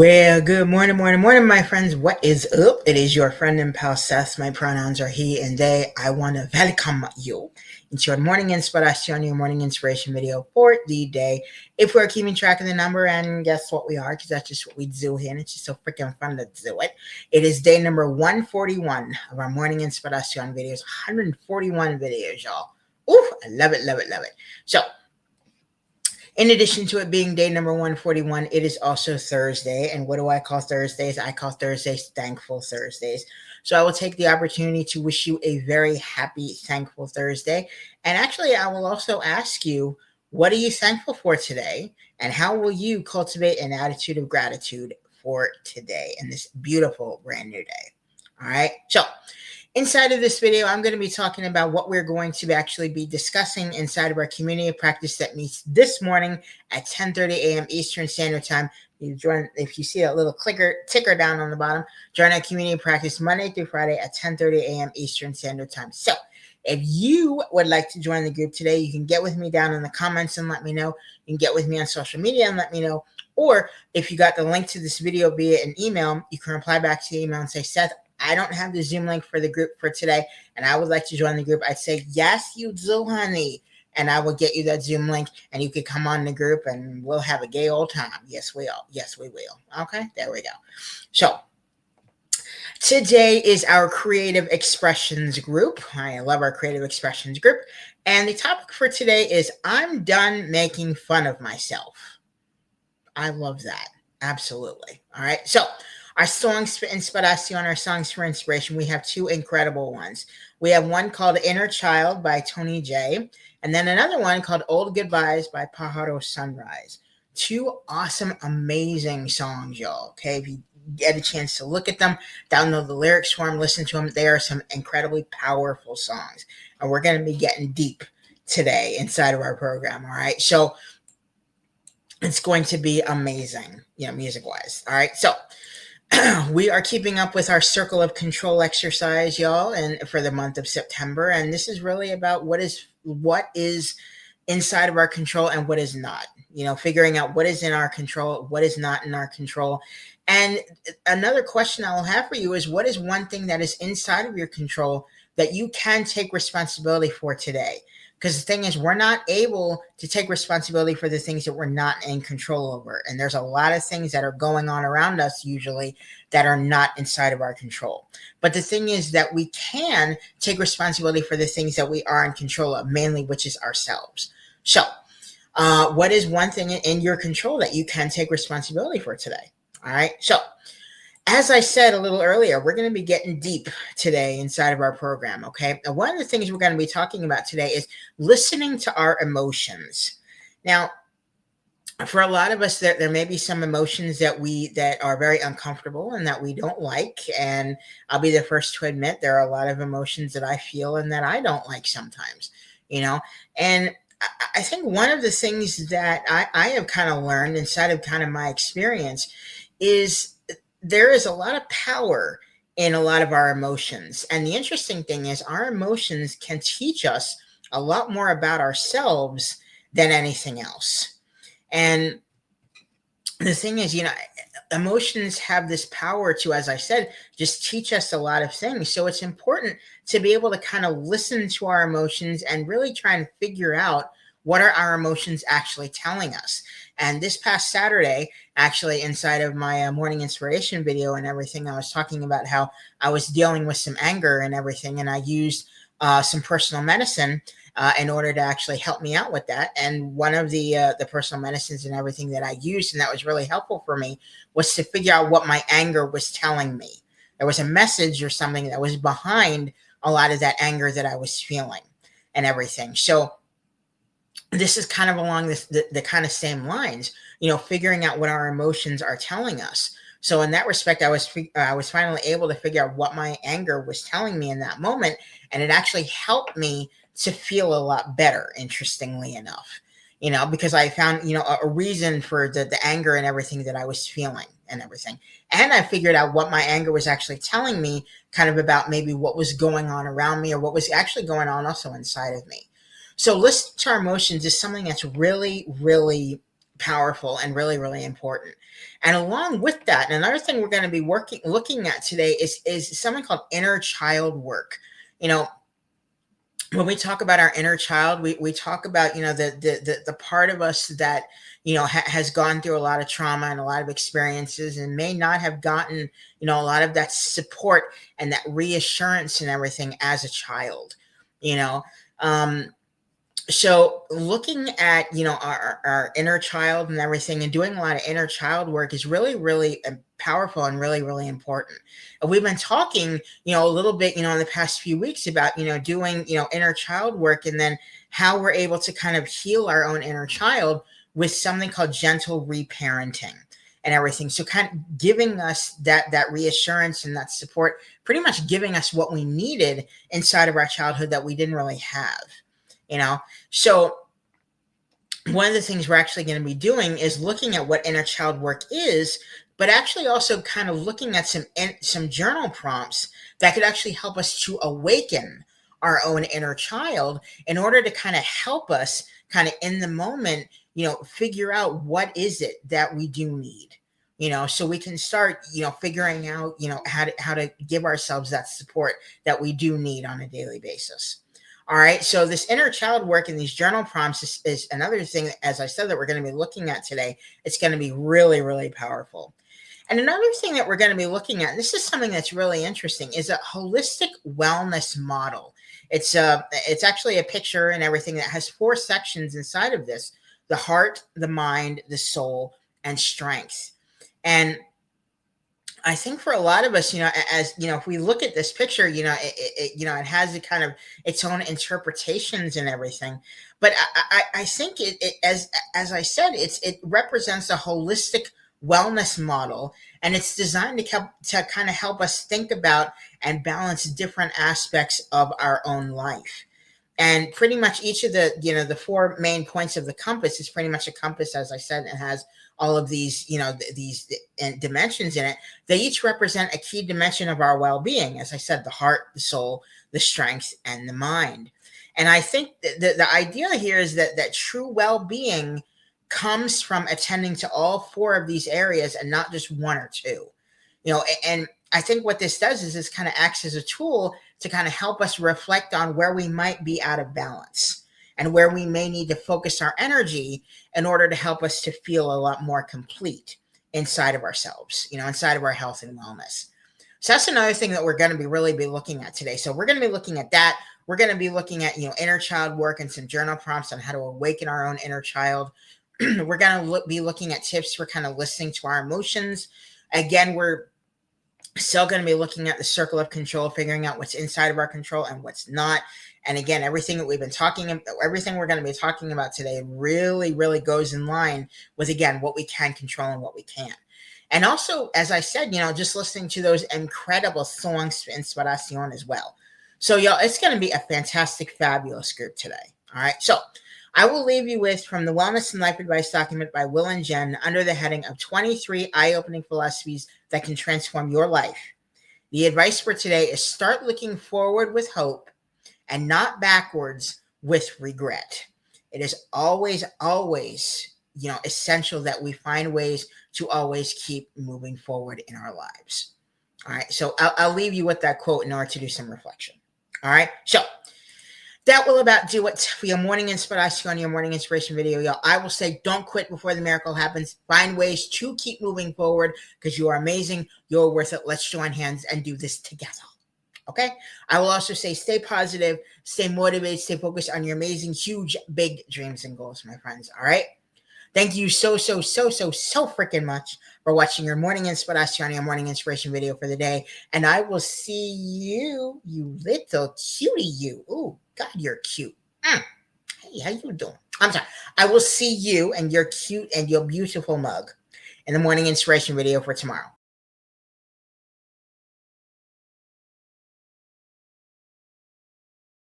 Well, good morning, my friends. What is up? It is your friend and pal Seth. My pronouns are he and they. I want to welcome you into your morning inspiration, your morning inspiration video for the day. If we're keeping track of the number, and guess what we are, because that's just what we do here, and it's just so freaking fun to do it. It is day number 141 of our morning inspiration videos. 141 videos, y'all. Ooh, I love it, love it, love it. So, in addition to it being day number 141, it is also Thursday. And what do I call Thursdays? I call Thursdays Thankful Thursdays. So I will take the opportunity to wish you a very happy, thankful Thursday. And actually, I will also ask you, what are you thankful for today? And how will you cultivate an attitude of gratitude for today and this beautiful brand new day? All right. So, inside of this video, I'm going to be talking about what we're going to actually be discussing inside of our community of practice that meets this morning at 10:30 a.m. Eastern Standard Time. If you see that little ticker down on the bottom, join our community of practice Monday through Friday at 10:30 a.m. Eastern Standard Time. So if you would like to join the group today, you can get with me down in the comments and let me know. You can get with me on social media and let me know. Or if you got the link to this video via an email, you can reply back to the email and say, Seth, I don't have the Zoom link for the group for today, and I would like to join the group. I'd say, yes, you do, honey. And I will get you that Zoom link, and you could come on the group, and we'll have a gay old time. Yes, we will. Yes, we will. Okay, there we go. So today is our creative expressions group. I love our creative expressions group. And the topic for today is I'm done making fun of myself. I love that. Absolutely. All right. So our songs for inspiration, our songs for inspiration, we have two incredible ones. We have one called Inner Child by Tony J, and then another one called Old Goodbyes by Pajaro Sunrise. Two awesome, amazing songs, y'all. Okay, if you get a chance to look at them, download the lyrics for them, listen to them. They are some incredibly powerful songs, and we're going to be getting deep today inside of our program. All right, so it's going to be amazing, music-wise. All right, so we are keeping up with our circle of control exercise, y'all, and for the month of September. And this is really about what is inside of our control and what is not. Figuring out what is in our control, what is not in our control. And another question I will have for you is, what is one thing that is inside of your control that you can take responsibility for today? Because the thing is, we're not able to take responsibility for the things that we're not in control over. And there's a lot of things that are going on around us usually that are not inside of our control. But the thing is that we can take responsibility for the things that we are in control of, mainly which is ourselves. So what is one thing in your control that you can take responsibility for today? All right. So as I said a little earlier, we're going to be getting deep today inside of our program, okay? And one of the things we're going to be talking about today is listening to our emotions. Now, for a lot of us, there may be some emotions that are very uncomfortable and that we don't like. And I'll be the first to admit there are a lot of emotions that I feel and that I don't like sometimes, And I think one of the things that I have kind of learned inside of kind of my experience is there is a lot of power in a lot of our emotions. And the interesting thing is our emotions can teach us a lot more about ourselves than anything else. And the thing is, emotions have this power to, as I said, just teach us a lot of things. So it's important to be able to kind of listen to our emotions and really try and figure out what are our emotions actually telling us. And this past Saturday, actually, inside of my morning inspiration video and everything, I was talking about how I was dealing with some anger and everything, and I used some personal medicine in order to actually help me out with that. And one of the personal medicines and everything that I used, and that was really helpful for me, was to figure out what my anger was telling me. There was a message or something that was behind a lot of that anger that I was feeling and everything. So this is kind of along the kind of same lines, figuring out what our emotions are telling us. So in that respect, I was finally able to figure out what my anger was telling me in that moment, and it actually helped me to feel a lot better, interestingly enough, because I found, a reason for the anger and everything that I was feeling and everything. And I figured out what my anger was actually telling me kind of about maybe what was going on around me or what was actually going on also inside of me. So listening to our emotions is something that's really, really powerful and really, really important. And along with that, and another thing we're going to be looking at today is something called inner child work. You know, when we talk about our inner child, we talk about, the part of us that, has gone through a lot of trauma and a lot of experiences and may not have gotten, a lot of that support and that reassurance and everything as a child, you know. So looking at, our inner child and everything and doing a lot of inner child work is really, really powerful and really, really important. And we've been talking, a little bit, in the past few weeks about, doing, inner child work, and then how we're able to kind of heal our own inner child with something called gentle reparenting and everything. So kind of giving us that reassurance and that support, pretty much giving us what we needed inside of our childhood that we didn't really have. So one of the things we're actually going to be doing is looking at what inner child work is, but actually also kind of looking at some journal prompts that could actually help us to awaken our own inner child in order to kind of help us kind of in the moment, figure out what is it that we do need, so we can start, figuring out, how to give ourselves that support that we do need on a daily basis. All right. So this inner child work and these journal prompts is another thing, as I said, that we're going to be looking at today. It's going to be really, really powerful. And another thing that we're going to be looking at, and this is something that's really interesting, is a holistic wellness model. It's actually a picture and everything that has 4 sections inside of this: the heart, the mind, the soul, and strength. And I think for a lot of us, as if we look at this picture, it has a kind of its own interpretations and everything. But I think it as I said, it represents a holistic wellness model, and it's designed to kind of help us think about and balance different aspects of our own life. And pretty much each of the 4 main points of the compass is pretty much a compass, as I said, and has all of these, these dimensions in it. They each represent a key dimension of our well-being. As I said, the heart, the soul, the strength, and the mind. And I think the idea here is that true well-being comes from attending to all 4 of these areas and not just 1 or 2. And I think what this does is this kind of acts as a tool to kind of help us reflect on where we might be out of balance and where we may need to focus our energy in order to help us to feel a lot more complete inside of ourselves, inside of our health and wellness. So that's another thing that we're going to be looking at today. So we're going to be looking at that. We're going to be looking at, inner child work and some journal prompts on how to awaken our own inner child. We're going to be looking at tips for kind of listening to our emotions. Again, we're still going to be looking at the circle of control, figuring out what's inside of our control and what's not. And again, everything that we've been talking about, everything we're going to be talking about today really, really goes in line with, again, what we can control and what we can't. And also, as I said, just listening to those incredible songs for Inspirational as well. So, y'all, it's going to be a fantastic, fabulous group today. All right. So I will leave you with from the Wellness and Life Advice document by Will and Jen under the heading of 23 eye-opening philosophies that can transform your life. The advice for today is start looking forward with hope and not backwards with regret. It is always, always, essential that we find ways to always keep moving forward in our lives. All right. So I'll leave you with that quote in order to do some reflection. All right. So that will about do it for your morning inspiration, your morning inspiration video, y'all. I will say, don't quit before the miracle happens. Find ways to keep moving forward because you are amazing. You're worth it. Let's join hands and do this together. Okay. I will also say, stay positive, stay motivated, stay focused on your amazing, huge, big dreams and goals, my friends. All right. Thank you so freaking much for watching your morning inspiration, your morning inspiration video for the day. And I will see you, you little cutie, you. Oh, God, you're cute. Hey, how you doing? I'm sorry. I will see you and your cute and your beautiful mug in the morning inspiration video for tomorrow.